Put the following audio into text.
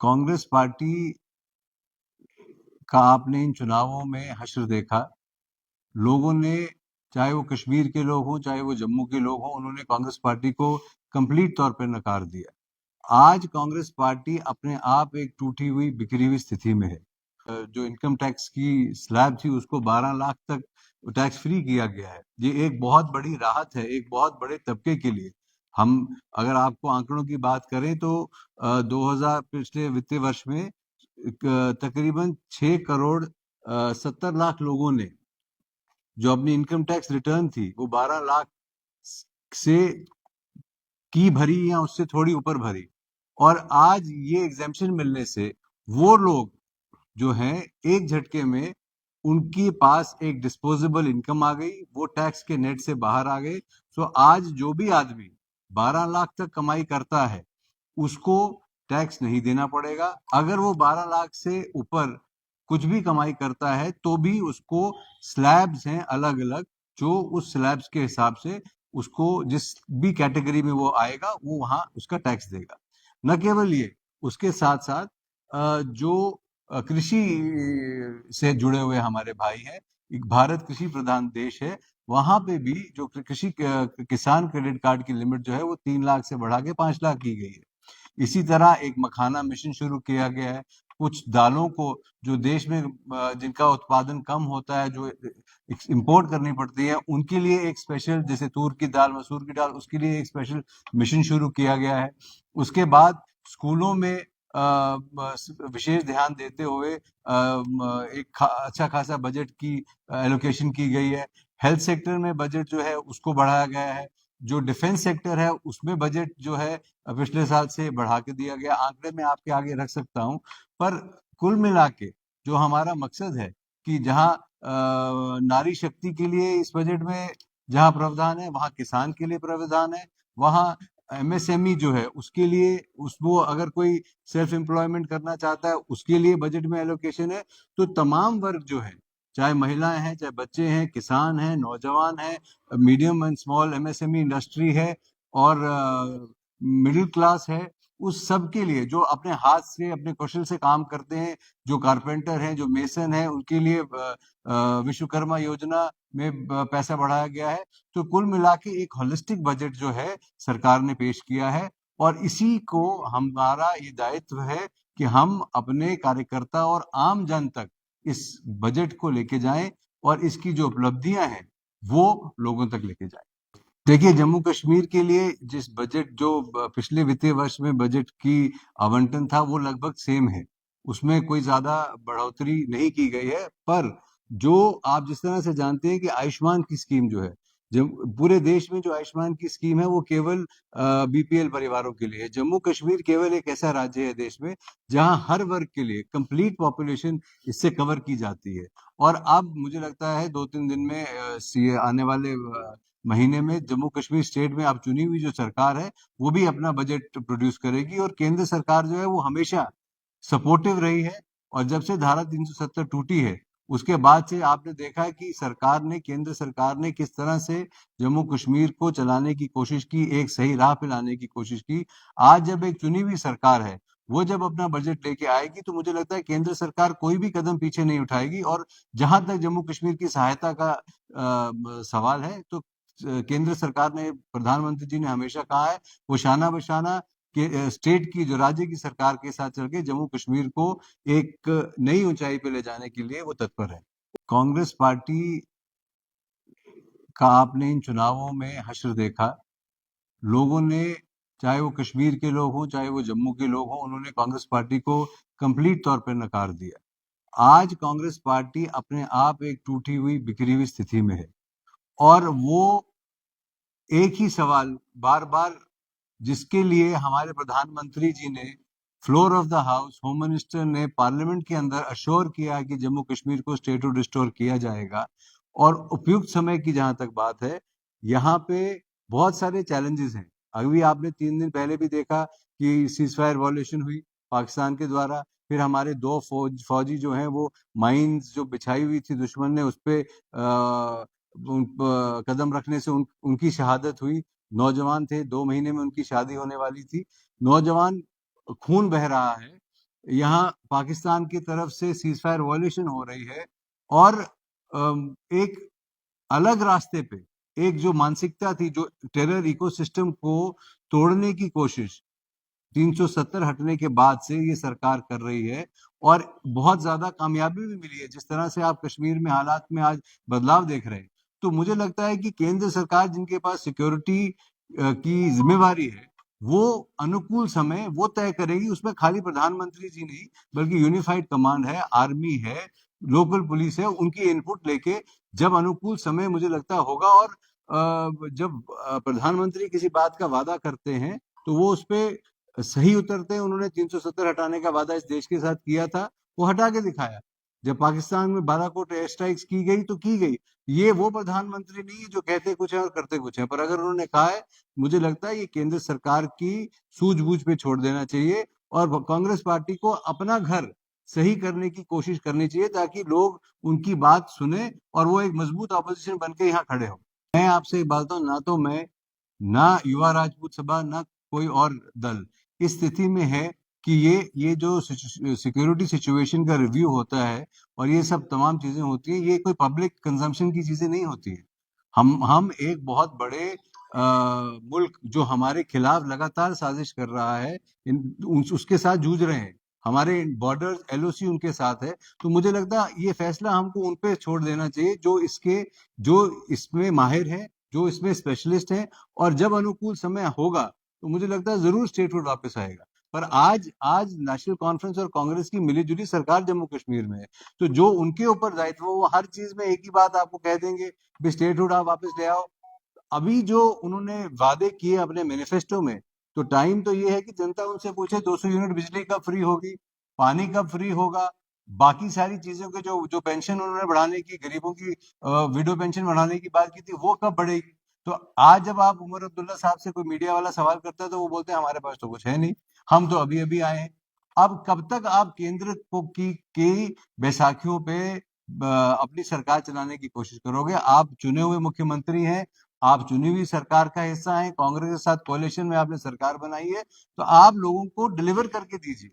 Congress party का आपने इन चुनावों में हश्र देखा। लोगों ने, चाहे वो कश्मीर के लोग हों चाहे वो जम्मू के लोग हों, उन्होंने कांग्रेस पार्टी को कंप्लीट तौर पर नकार दिया। आज कांग्रेस पार्टी अपने आप एक टूटी हुई बिखरी हुई स्थिति में है। जो इनकम टैक्स की स्लैब थी उसको 12 लाख तक टैक्स फ्री किया गया है। ये एक बहुत बड़ी राहत है एक बहुत बड़े तबके के लिए। हम अगर आपको आंकड़ों की बात करें तो 2000 पिछले वित्तीय वर्ष में तकरीबन 6 करोड़ 70 लाख लोगों ने जो अपनी इनकम टैक्स रिटर्न थी वो 12 लाख से की भरी या उससे थोड़ी ऊपर भरी। और आज ये एग्जेम्पशन मिलने से वो लोग जो हैं एक झटके में उनके पास एक डिस्पोजेबल इनकम आ गई, वो टैक्स के नेट से बाहर आ गए। सो आज जो भी आदमी 12 लाख तक कमाई करता है उसको टैक्स नहीं देना पड़ेगा। अगर वो 12 लाख से ऊपर कुछ भी कमाई करता है तो भी उसको स्लैब्स हैं अलग अलग, जो उस स्लैब्स के हिसाब से उसको जिस भी कैटेगरी में वो आएगा वो वहां उसका टैक्स देगा। न केवल ये, उसके साथ साथ जो कृषि से जुड़े हुए हमारे भाई हैं, एक भारत कृषि प्रधान देश है, वहां पे भी जो कृषि किसान क्रेडिट कार्ड की लिमिट जो है वो 3 लाख से बढ़ा के 5 लाख की गई है। इसी तरह एक मखाना मिशन शुरू किया गया है। कुछ दालों को जो देश में जिनका उत्पादन कम होता है, जो इंपोर्ट करनी पड़ती है, उनके लिए एक स्पेशल, जैसे तूर की दाल, मसूर की दाल, उसके लिए एक स्पेशल मिशन शुरू किया गया है। उसके बाद स्कूलों में विशेष ध्यान देते हुए एक अच्छा खासा बजट की एलोकेशन की गई है। हेल्थ सेक्टर में बजट जो है उसको बढ़ाया गया है। जो डिफेंस सेक्टर है उसमें बजट जो है पिछले साल से बढ़ा के दिया गया। आंकड़े में आपके आगे रख सकता हूं, पर कुल मिला के जो हमारा मकसद है कि जहां नारी शक्ति के लिए इस बजट में जहां प्रावधान है, वहां किसान के लिए प्रावधान है, वहां एमएसएमई जो है उसके लिए, उसको अगर कोई सेल्फ एम्प्लॉयमेंट करना चाहता है उसके लिए बजट में एलोकेशन है। तो तमाम वर्ग जो है, चाहे महिलाएं हैं, चाहे बच्चे हैं, किसान हैं, नौजवान हैं, medium and small MSME industry है, और मिडिल क्लास है, उस सब के लिए जो अपने हाथ से अपने कौशल से काम करते हैं, जो कारपेंटर हैं, जो मेसन हैं, उनके लिए विश्वकर्मा योजना में पैसा बढ़ाया गया है। तो कुल मिला के एक होलिस्टिक बजट जो है सरकार ने पेश किया है, और इसी को हमारा ये दायित्व है कि हम अपने कार्यकर्ता और आम जन तक इस बजट को लेके जाएं और इसकी जो उपलब्धियां हैं वो लोगों तक लेके जाएं। देखिए, जम्मू कश्मीर के लिए जिस बजट जो पिछले वित्तीय वर्ष में बजट की आवंटन था वो लगभग सेम है, उसमें कोई ज्यादा बढ़ोतरी नहीं की गई है। पर जो आप जिस तरह से जानते हैं कि आयुष्मान की स्कीम जो है, जब पूरे देश में जो आयुष्मान की स्कीम है वो केवल बीपीएल परिवारों के लिए है। जम्मू कश्मीर केवल एक ऐसा राज्य है देश में जहां हर वर्ग के लिए कंप्लीट पॉपुलेशन इससे कवर की जाती है। और अब मुझे लगता है 2-3 दिन में आने वाले महीने में जम्मू कश्मीर स्टेट में अब चुनी हुई जो सरकार है वो भी अपना बजट प्रोड्यूस करेगी। और केंद्र सरकार जो है वो हमेशा सपोर्टिव रही है, और जब से धारा 370 टूटी है उसके बाद से आपने देखा है कि केंद्र सरकार ने किस तरह से जम्मू कश्मीर को चलाने की कोशिश की, एक सही राह पे लाने की कोशिश की। आज जब एक चुनी हुई सरकार है, वो जब अपना बजट लेके आएगी तो मुझे लगता है केंद्र सरकार कोई भी कदम पीछे नहीं उठाएगी। और जहां तक जम्मू कश्मीर की सहायता का सवाल है, तो केंद्र सरकार ने, प्रधानमंत्री जी ने हमेशा कहा है वो शाना बशाना के स्टेट की, जो राज्य की सरकार के साथ चल के जम्मू कश्मीर को एक नई ऊंचाई पे ले जाने के लिए वो तत्पर है। कांग्रेस पार्टी का आपने इन चुनावों में हश्र देखा। लोगों ने, चाहे वो कश्मीर के लोग हों चाहे वो जम्मू के लोग हों, उन्होंने कांग्रेस पार्टी को कंप्लीट तौर पर नकार दिया। आज कांग्रेस पार्टी अपने आप एक टूटी हुई बिखरी हुई स्थिति में है, और वो एक ही सवाल बार बार, जिसके लिए हमारे प्रधानमंत्री जी ने, floor of the house, home minister ने पार्लियामेंट के अंदर अश्योर किया कि जम्मू कश्मीर को स्टेटहुड रिस्टोर किया जाएगा। और उपयुक्त समय की जहां तक बात है, यहाँ पे बहुत सारे चैलेंजेस हैं। अभी आपने 3 दिन पहले भी देखा कि सीज फायर वॉल्यूशन हुई पाकिस्तान के द्वारा। फिर हमारे 2 फौजी जो हैं वो माइंस जो बिछाई हुई थी दुश्मन ने उस पे कदम रखने से उनकी शहादत हुई। नौजवान थे, 2 महीने में उनकी शादी होने वाली थी। नौजवान, खून बह रहा है, यहाँ पाकिस्तान की तरफ से सीज फायर वॉल्यूशन हो रही है, और एक अलग रास्ते पे एक जो मानसिकता थी, जो टेरर इकोसिस्टम को तोड़ने की कोशिश 370 हटने के बाद से ये सरकार कर रही है, और बहुत ज्यादा कामयाबी भी मिली है। जिस तरह से आप कश्मीर में हालात में आज बदलाव देख रहे हैं, तो मुझे लगता है कि केंद्र सरकार जिनके पास सिक्योरिटी की जिम्मेवारी है, वो अनुकूल समय वो तय करेगी। उसमें खाली प्रधानमंत्री जी नहीं, बल्कि यूनिफाइड कमांड है, आर्मी है, लोकल पुलिस है, उनकी इनपुट लेके जब अनुकूल समय मुझे लगता होगा, और जब प्रधानमंत्री किसी बात का वादा करते हैं तो वो उस पे सही उतरते हैं। उन्होंने 370 हटाने का वादा इस देश के साथ किया था, वो हटा के दिखाया। जब पाकिस्तान में बालाकोट एयर स्ट्राइक्स की गई तो की गई। ये वो प्रधानमंत्री नहीं है जो कहते कुछ है और करते कुछ है, पर अगर उन्होंने कहा है, मुझे लगता है ये केंद्र सरकार की सूझबूझ पे छोड़ देना चाहिए, और कांग्रेस पार्टी को अपना घर सही करने की कोशिश करनी चाहिए, ताकि लोग उनकी बात सुने और वो एक मजबूत ऑपोजिशन बन के यहाँ खड़े हो। मैं आपसे एक बात बताऊं, ना तो मैं, ना युवा राजपूत सभा, ना कोई और दल इस स्थिति में है कि ये जो सिक्योरिटी सिचुएशन का रिव्यू होता है और ये सब तमाम चीजें होती हैं, ये कोई पब्लिक कंजम्पशन की चीजें नहीं होती है। हम एक बहुत बड़े मुल्क जो हमारे खिलाफ लगातार साजिश कर रहा है, उसके साथ जूझ रहे हैं। हमारे बॉर्डर एलओसी उनके साथ है। तो मुझे लगता है ये फैसला हमको उन पे छोड़ देना चाहिए, जो इसमें माहिर है, जो इसमें स्पेशलिस्ट हैं। और जब अनुकूल समय होगा तो मुझे लगता है जरूर स्टेटहुड वापस आएगा। पर आज आज नेशनल कॉन्फ्रेंस और कांग्रेस की मिलीजुली सरकार जम्मू कश्मीर में है, तो जो उनके ऊपर दायित्व, वो हर चीज में एक ही बात आपको कह देंगे, भी स्टेटहुड आप वापस ले आओ। अभी जो उन्होंने वादे किए अपने मैनिफेस्टो में, तो टाइम तो ये है कि जनता उनसे पूछे 200 यूनिट बिजली कब फ्री होगी, पानी कब फ्री होगा, बाकी सारी चीजों के जो जो पेंशन उन्होंने बढ़ाने की, गरीबों की विडो पेंशन बढ़ाने की बात की थी, वो कब बढ़ेगी। तो आज जब आप उमर अब्दुल्ला साहब से कोई मीडिया वाला सवाल करता है, तो वो बोलते हैं हमारे पास तो कुछ है नहीं, हम तो अभी अभी आए हैं। अब कब तक आप केंद्र को की बैसाखियों पे अपनी सरकार चलाने की कोशिश करोगे? आप चुने हुए मुख्यमंत्री हैं, आप चुनी हुई सरकार का हिस्सा हैं, कांग्रेस के साथ कोalition में आपने सरकार बनाई है, तो आप लोगों को डिलीवर करके दीजिए।